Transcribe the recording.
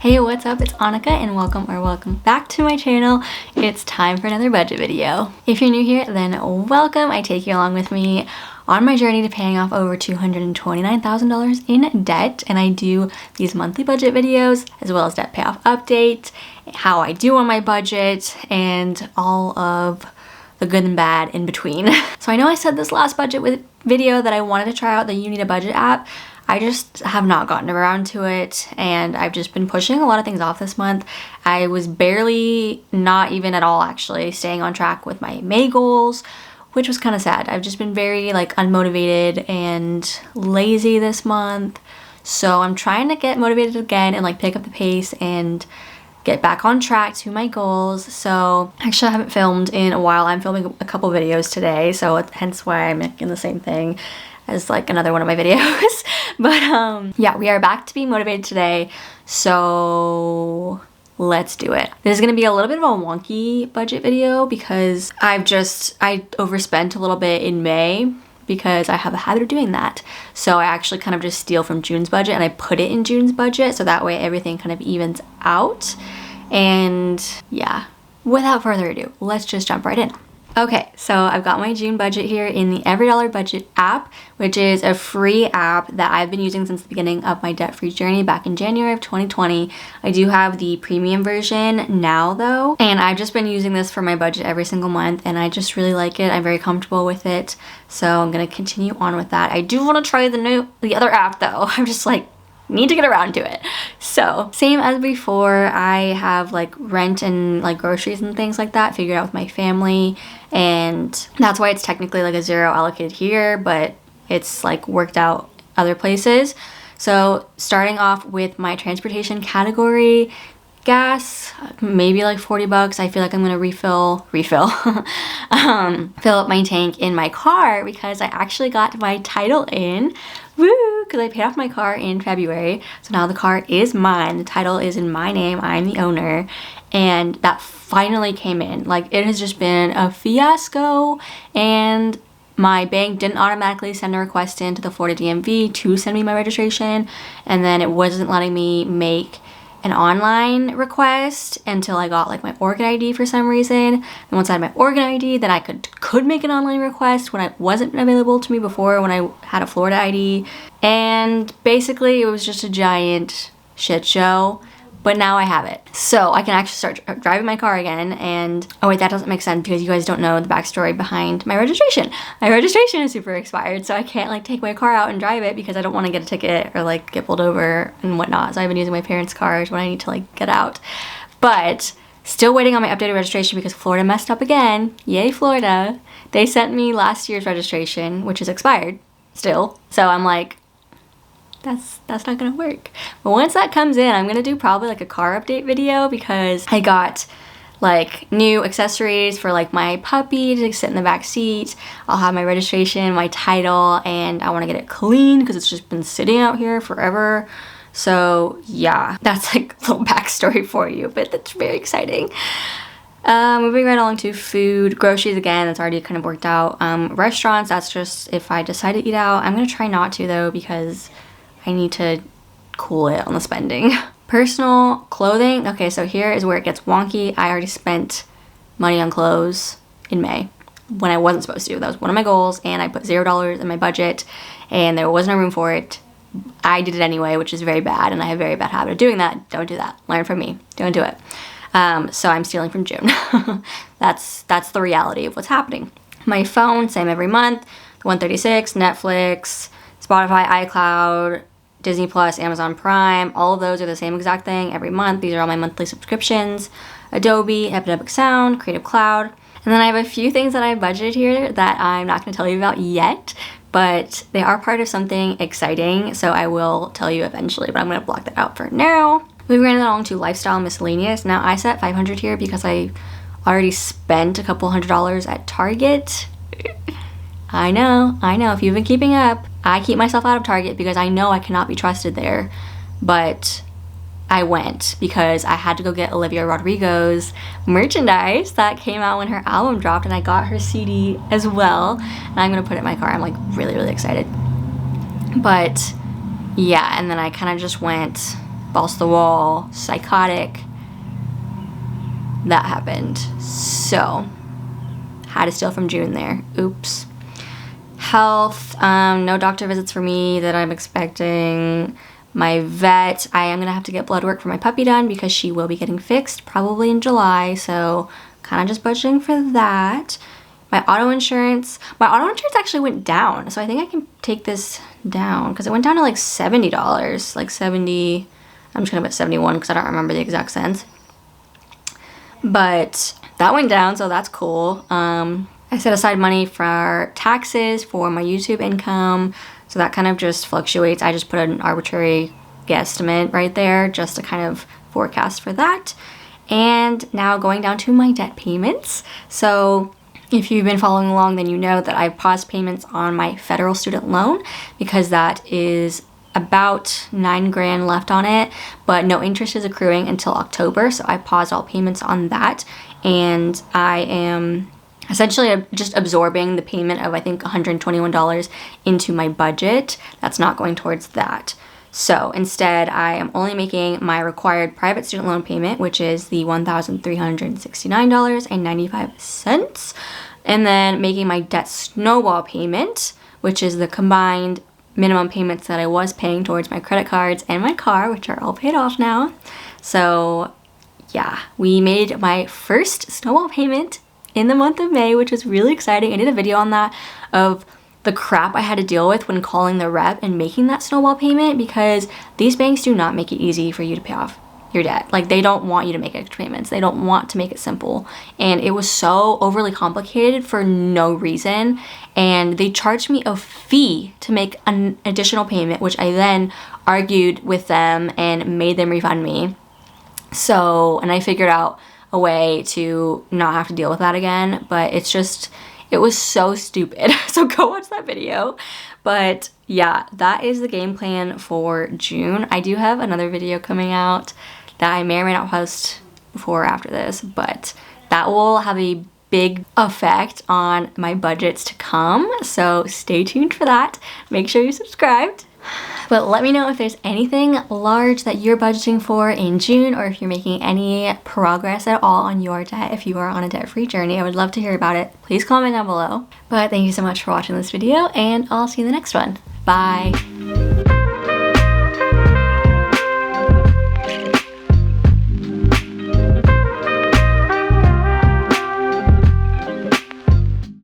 Hey, what's up? It's Annika and welcome back to my channel. It's time for another budget video. If you're new here, then welcome. I take you along with me on my journey to paying off over $229,000 in debt, and I do these monthly budget videos as well as debt payoff updates, how I do on my budget, and all of the good and bad in between. So I know I said this last budget video that I wanted to try out the You Need a Budget app. I just have not gotten around to it, and I've just been pushing a lot of things off this month. I was barely, not even at all actually, staying on track with my May goals, which was kind of sad. I've just been very unmotivated and lazy this month. So I'm trying to get motivated again and pick up the pace and get back on track to my goals. So actually I haven't filmed in a while. I'm filming a couple videos today, so hence why I'm making the same thing as another one of my videos. But yeah, we are back to be motivated today, so let's do it. This is gonna be a little bit of a wonky budget video because I overspent a little bit in May because I have a habit of doing that. So I actually kind of just steal from June's budget and I put it in June's budget, so that way everything kind of evens out. And yeah, without further ado, let's just jump right in. Okay, so I've got my June budget here in the EveryDollar Budget App, which is a free app that I've been using since the beginning of my debt-free journey back in January of 2020. I do have the premium version now though, and I've just been using this for my budget every single month, and I just really like it. I'm very comfortable with it, so I'm gonna continue on with that. I do want to try the other app though. I'm just need to get around to it. So same as before, I have rent and groceries and things like that figured out with my family, and that's why it's technically a zero allocated here, but it's worked out other places. So starting off with my transportation category, gas, maybe $40. I feel like I'm gonna refill fill up my tank in my car because I actually got my title in. Woo! Because I paid off my car in February, so now the car is mine. The title is in my name. I'm the owner, and that finally came in. It has just been a fiasco, and my bank didn't automatically send a request into the Florida DMV to send me my registration, and then it wasn't letting me make an online request until I got my Oregon ID for some reason. And once I had my Oregon ID, then I could make an online request when it wasn't available to me before when I had a Florida ID. And basically it was just a giant shit show. But now I have it. So I can actually start driving my car again. And oh wait, that doesn't make sense because you guys don't know the backstory behind my registration. My registration is super expired, so I can't take my car out and drive it because I don't want to get a ticket or get pulled over and whatnot. So I've been using my parents' cars when I need to get out. But still waiting on my updated registration because Florida messed up again. Yay, Florida. They sent me last year's registration, which is expired still. So I'm that's not gonna work. But once that comes in, I'm gonna do probably a car update video because I got new accessories for my puppy to sit in the back seat. I'll have my registration, my title, and I want to get it clean because it's just been sitting out here forever. So yeah, that's a little backstory for you, but that's very exciting. Moving right along to food, groceries again, that's already kind of worked out. Restaurants, that's just if I decide to eat out. I'm gonna try not to though because I need to cool it on the spending. Personal clothing. Okay, so here is where it gets wonky. I already spent money on clothes in May when I wasn't supposed to. That was one of my goals, and I put $0 in my budget, and there was no room for it. I did it anyway, which is very bad, and I have a very bad habit of doing that. Don't do that. Learn from me. Don't do it. So I'm stealing from June. That's the reality of what's happening. My phone, same every month. The 136, Netflix, Spotify, iCloud, Disney Plus, Amazon Prime, all of those are the same exact thing every month. These are all my monthly subscriptions. Adobe, Epidemic Sound, Creative Cloud. And then I have a few things that I budgeted here that I'm not going to tell you about yet, but they are part of something exciting, so I will tell you eventually, but I'm going to block that out for now. Moving right along to lifestyle miscellaneous. Now I set $500 here because I already spent a couple $100s at Target. I know, if you've been keeping up, I keep myself out of Target because I know I cannot be trusted there, but I went because I had to go get Olivia Rodrigo's merchandise that came out when her album dropped, and I got her CD as well, and I'm gonna put it in my car. I'm really excited. But yeah, and then I kind of just went balls to the wall, psychotic. That happened. So, had to steal from June there. Oops. Health, no doctor visits for me that I'm expecting. My vet, I am gonna have to get blood work for my puppy done because she will be getting fixed probably in July, so kind of just budgeting for that. My auto insurance actually went down, so I think I can take this down because it went down to like $70, like 70, I'm just gonna put 71 because I don't remember the exact cents. But that went down, so that's cool. I set aside money for taxes for my YouTube income, so that kind of just fluctuates. I just put an arbitrary guesstimate right there just to kind of forecast for that. And now going down to my debt payments. So if you've been following along, then you know that I've paused payments on my federal student loan because that is about $9,000 left on it, but no interest is accruing until October, so I paused all payments on that, and I am essentially just absorbing the payment of I think $121 into my budget. That's not going towards that. So instead, I am only making my required private student loan payment, which is the $1,369.95, and then making my debt snowball payment, which is the combined minimum payments that I was paying towards my credit cards and my car, which are all paid off now. So yeah, we made my first snowball payment in the month of May, which was really exciting. I did a video on that of the crap I had to deal with when calling the rep and making that snowball payment, because these banks do not make it easy for you to pay off your debt. Like, they don't want you to make extra payments. They don't want to make it simple. And it was so overly complicated for no reason. And they charged me a fee to make an additional payment, which I then argued with them and made them refund me. So, and I figured out a way to not have to deal with that again, but it's just, it was so stupid. So go watch that video. But yeah, that is the game plan for June. I do have another video coming out that I may or may not post before or after this, but that will have a big effect on my budgets to come. So stay tuned for that. Make sure you're subscribed. But let me know if there's anything large that you're budgeting for in June, or if you're making any progress at all on your debt. If you are on a debt-free journey, I would love to hear about it. Please comment down below. But thank you so much for watching this video, and I'll see you in the next one. Bye.